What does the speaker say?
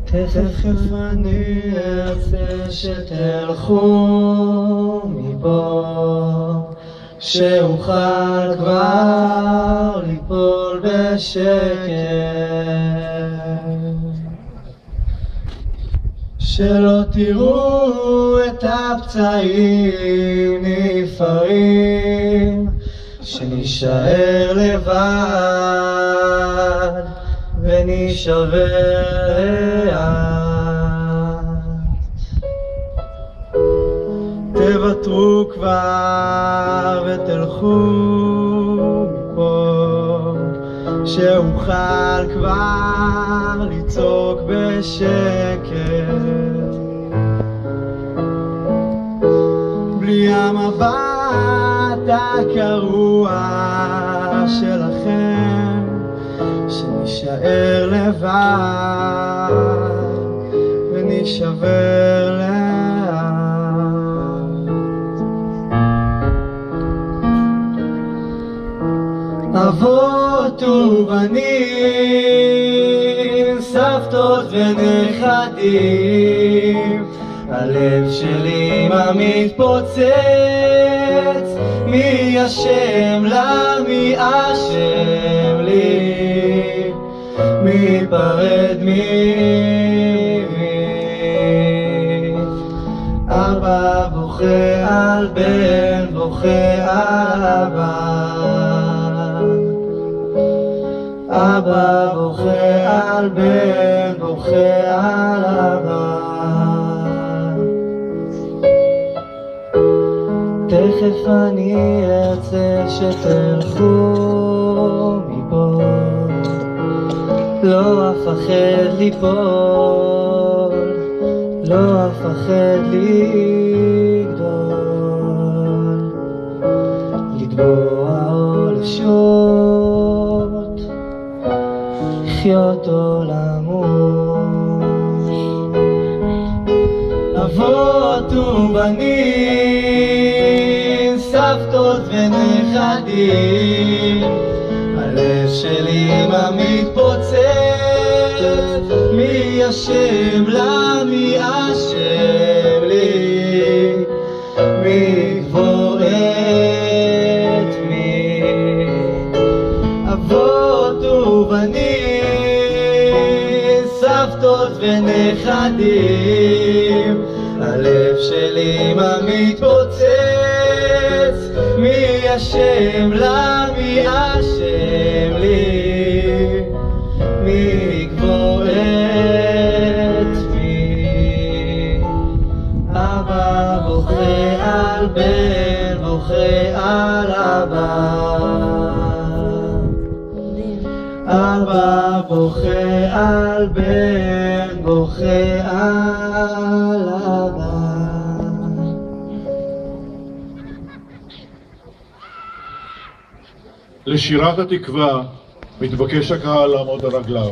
תכף אני ארצה שתלכו מפה, שאוכל כבר ליפול בשקט, שלא תראו את הפצעים נפערים, שנשאר לבד ונשבר לאט. תוותרו כבר ותלכו מפה, שאוכל כבר לצעוק בשקט, בלי המבט הקרוע שלכם, שנשאר לבד ונשבר לאט. אבות ובנים, סבתות ונכדים, הלב שלי מתפוצץ, מי אשם לה, מי אשם לי, מי פרד ממי. אבא בוכה על בן, בוכה על אבא, אבא בוכה על בן, בוכה על אבא. תכף אני ארצה שתלכו מפה, לא אפחד ליפול, לא אפחד לגדול, לטבוע או לשוט, לחיות או למות. אבות ובנים, סבתות ונכדים, הלב שלי מתפוצץ, מי אשם לה, מי אשם לי, מי יגבור את מי. אבות ובנים, סבתות ונכדים, הלב שלי מתפוצץ, מי אשם לה, מי אשם לי, מי יגבור את מי. אבא בוכה על בן, בוכה על אבא, אבא בוכה על בן, בוכה על אבא. לשירת התקווה מתבקש הקהל לעמוד על רגליו.